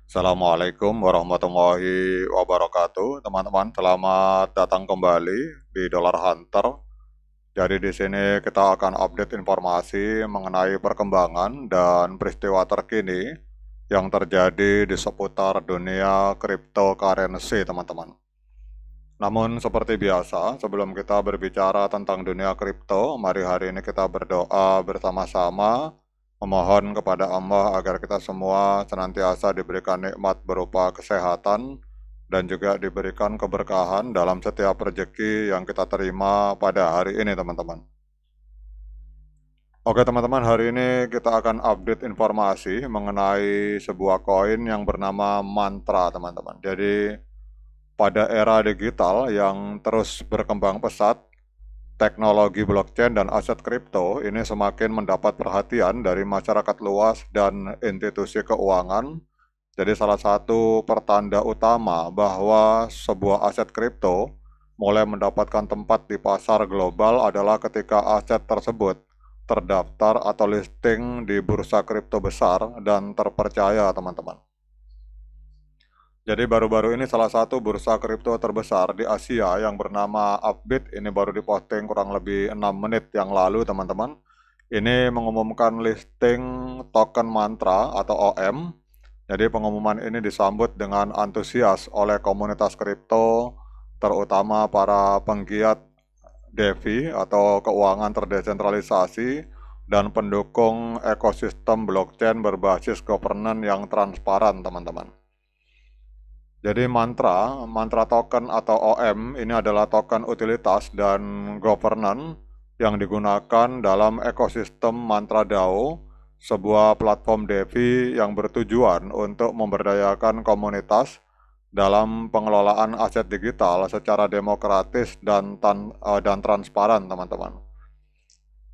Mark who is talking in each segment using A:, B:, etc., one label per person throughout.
A: Assalamualaikum warahmatullahi wabarakatuh, teman-teman. Selamat datang kembali di Dollar Hunter. Jadi di sini kita akan update informasi mengenai perkembangan dan peristiwa terkini yang terjadi di seputar dunia cryptocurrency, teman-teman. Namun seperti biasa, sebelum kita berbicara tentang dunia kripto, mari hari ini kita berdoa bersama-sama, memohon kepada Allah agar kita semua senantiasa diberikan nikmat berupa kesehatan dan juga diberikan keberkahan dalam setiap rezeki yang kita terima pada hari ini, teman-teman. Oke teman-teman, hari ini kita akan update informasi mengenai sebuah koin yang bernama Mantra, teman-teman. Jadi pada era digital yang terus berkembang pesat, teknologi blockchain dan aset kripto ini semakin mendapat perhatian dari masyarakat luas dan institusi keuangan. Jadi salah satu pertanda utama bahwa sebuah aset kripto mulai mendapatkan tempat di pasar global adalah ketika aset tersebut terdaftar atau listing di bursa kripto besar dan terpercaya, teman-teman. Jadi baru-baru ini salah satu bursa kripto terbesar di Asia yang bernama Upbit, ini baru diposting kurang lebih 6 menit yang lalu, teman-teman. Ini mengumumkan listing token Mantra atau OM. Jadi pengumuman ini disambut dengan antusias oleh komunitas kripto, terutama para penggiat DeFi atau keuangan terdesentralisasi dan pendukung ekosistem blockchain berbasis governance yang transparan, teman-teman. Jadi mantra token atau OM ini adalah token utilitas dan governance yang digunakan dalam ekosistem Mantra DAO, sebuah platform DeFi yang bertujuan untuk memberdayakan komunitas dalam pengelolaan aset digital secara demokratis dan transparan, teman-teman.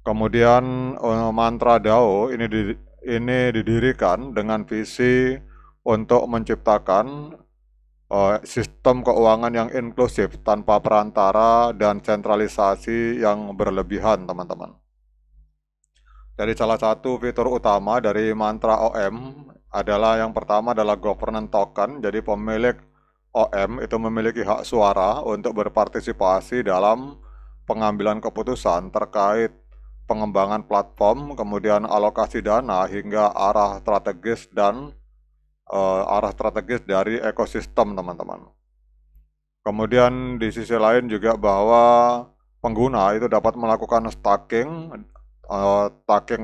A: Kemudian Mantra DAO ini didirikan dengan visi untuk menciptakan sistem keuangan yang inklusif tanpa perantara dan sentralisasi yang berlebihan, teman-teman. Jadi salah satu fitur utama dari Mantra OM adalah yang pertama adalah governance token. Jadi pemilik OM itu memiliki hak suara untuk berpartisipasi dalam pengambilan keputusan terkait pengembangan platform, kemudian alokasi dana hingga arah strategis dari ekosistem, teman-teman. Kemudian di sisi lain juga bahwa pengguna itu dapat melakukan stacking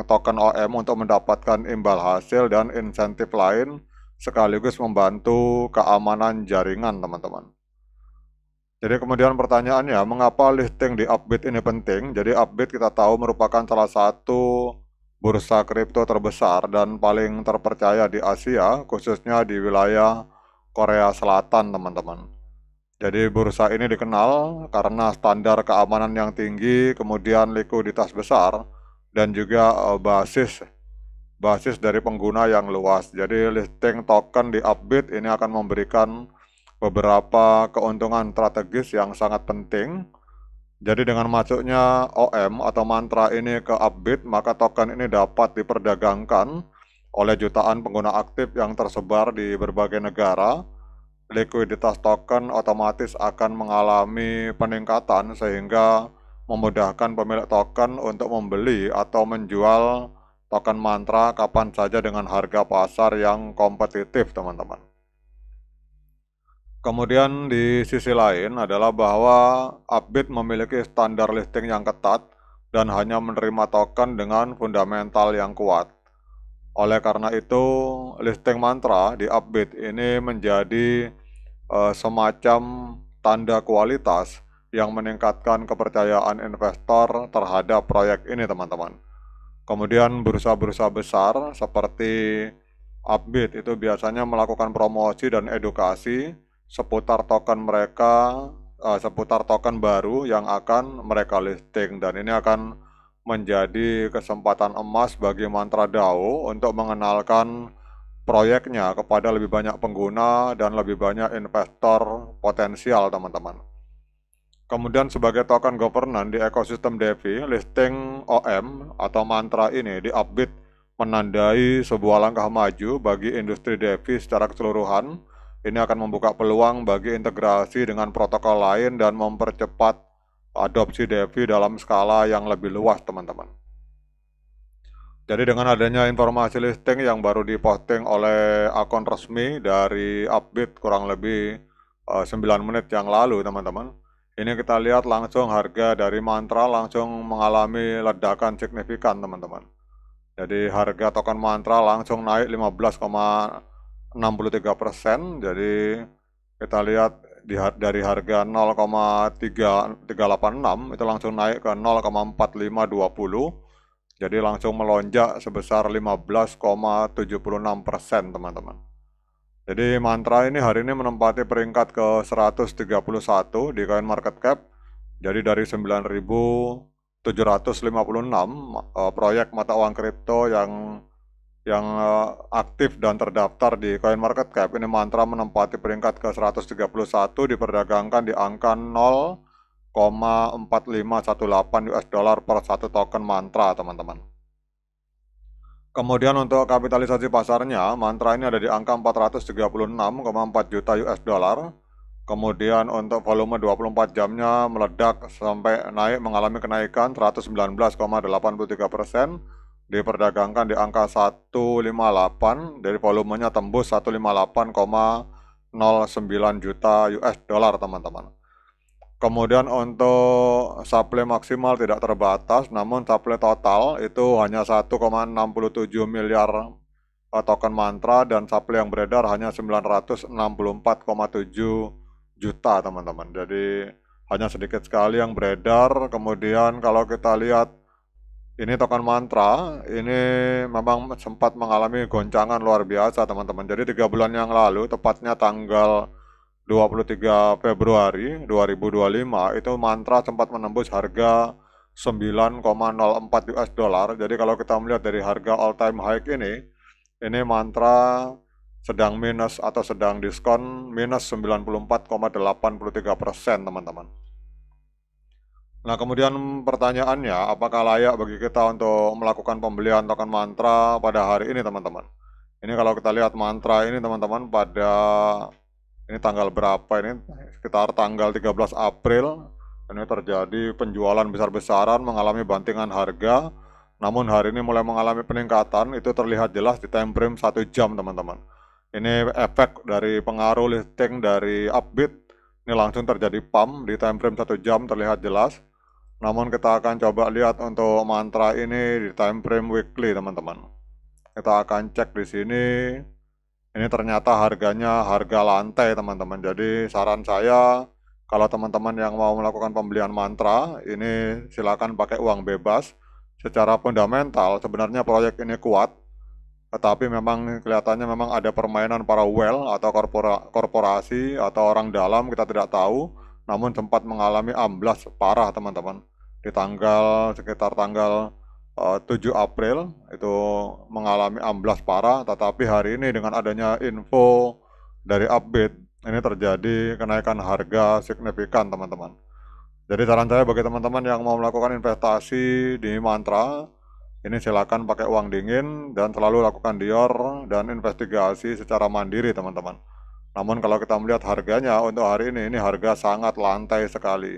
A: token OM untuk mendapatkan imbal hasil dan insentif lain sekaligus membantu keamanan jaringan, teman-teman. Jadi kemudian pertanyaannya, mengapa listing di Upbit ini penting? Jadi Upbit kita tahu merupakan salah satu bursa kripto terbesar dan paling terpercaya di Asia, khususnya di wilayah Korea Selatan, teman-teman. Jadi bursa ini dikenal karena standar keamanan yang tinggi, kemudian likuiditas besar, dan juga basis dari pengguna yang luas. Jadi listing token di Upbit ini akan memberikan beberapa keuntungan strategis yang sangat penting. Jadi dengan masuknya OM atau Mantra ini ke Upbit, maka token ini dapat diperdagangkan oleh jutaan pengguna aktif yang tersebar di berbagai negara. Likuiditas token otomatis akan mengalami peningkatan sehingga memudahkan pemilik token untuk membeli atau menjual token Mantra kapan saja dengan harga pasar yang kompetitif, teman-teman. Kemudian di sisi lain adalah bahwa Upbit memiliki standar listing yang ketat dan hanya menerima token dengan fundamental yang kuat. Oleh karena itu, listing Mantra di Upbit ini menjadi semacam tanda kualitas yang meningkatkan kepercayaan investor terhadap proyek ini, teman-teman. Kemudian bursa-bursa besar seperti Upbit itu biasanya melakukan promosi dan edukasi seputar token baru yang akan mereka listing, dan ini akan menjadi kesempatan emas bagi Mantra DAO untuk mengenalkan proyeknya kepada lebih banyak pengguna dan lebih banyak investor potensial, teman-teman. Kemudian sebagai token governance di ekosistem DeFi, listing OM atau Mantra ini di Upbit menandai sebuah langkah maju bagi industri DeFi secara keseluruhan. Ini akan membuka peluang bagi integrasi dengan protokol lain dan mempercepat adopsi DeFi dalam skala yang lebih luas, teman-teman. Jadi dengan adanya informasi listing yang baru diposting oleh akun resmi dari Upbit kurang lebih 9 menit yang lalu, teman-teman. Ini kita lihat langsung harga dari Mantra langsung mengalami ledakan signifikan, teman-teman. Jadi harga token Mantra langsung naik 15,63%. Jadi kita lihat dari harga 0,386 itu langsung naik ke 0,4520. Jadi langsung melonjak sebesar 15,76%, teman-teman. Jadi Mantra ini hari ini menempati peringkat ke 131 di CoinMarketCap. Jadi dari 9.756 proyek mata uang kripto yang aktif dan terdaftar di CoinMarketCap, ini Mantra menempati peringkat ke 131, diperdagangkan di angka 0,4518 US dollar per satu token Mantra, teman-teman. Kemudian untuk kapitalisasi pasarnya, Mantra ini ada di angka 436,4 juta US dollar. Kemudian untuk volume 24 jamnya meledak sampai naik mengalami kenaikan 119,83%, diperdagangkan di angka 158, dari volumenya tembus 158,09 juta US dollar, teman-teman. Kemudian untuk supply maksimal tidak terbatas, namun supply total itu hanya 1,67 miliar token Mantra, dan supply yang beredar hanya 964,7 juta, teman-teman. Jadi hanya sedikit sekali yang beredar. Kemudian kalau kita lihat ini token Mantra, ini memang sempat mengalami goncangan luar biasa, teman-teman. Jadi 3 bulan yang lalu, tepatnya tanggal 23 Februari 2025, itu Mantra sempat menembus harga 9,04 US dollar. Jadi kalau kita melihat dari harga all time high ini Mantra sedang minus atau sedang diskon minus 94,83%, teman-teman. Nah, kemudian pertanyaannya, apakah layak bagi kita untuk melakukan pembelian token Mantra pada hari ini, teman-teman? Ini kalau kita lihat Mantra ini, teman-teman, pada ini tanggal berapa ini? Sekitar tanggal 13 April. Ini terjadi penjualan besar-besaran, mengalami bantingan harga. Namun hari ini mulai mengalami peningkatan, itu terlihat jelas di time frame 1 jam, teman-teman. Ini efek dari pengaruh listing dari Upbit. Ini langsung terjadi pump di time frame 1 jam, terlihat jelas. Namun kita akan coba lihat untuk Mantra ini di time frame weekly, teman-teman. Kita akan cek di sini. Ini ternyata harganya harga lantai, teman-teman. Jadi saran saya, kalau teman-teman yang mau melakukan pembelian Mantra, ini silakan pakai uang bebas. Secara fundamental sebenarnya proyek ini kuat, tetapi memang kelihatannya memang ada permainan para whale atau korporasi atau orang dalam, kita tidak tahu. Namun sempat mengalami amblas parah, teman-teman. Di sekitar tanggal 7 April itu mengalami amblas parah, tetapi hari ini dengan adanya info dari Upbit, ini terjadi kenaikan harga signifikan, teman-teman. Jadi saran saya bagi teman-teman yang mau melakukan investasi di Mantra, ini silakan pakai uang dingin dan selalu lakukan dior dan investigasi secara mandiri, teman-teman. Namun kalau kita melihat harganya untuk hari ini harga sangat lantai sekali.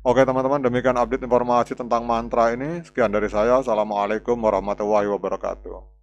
A: Oke, teman-teman, demikian update informasi tentang Mantra ini. Sekian dari saya. Assalamualaikum warahmatullahi wabarakatuh.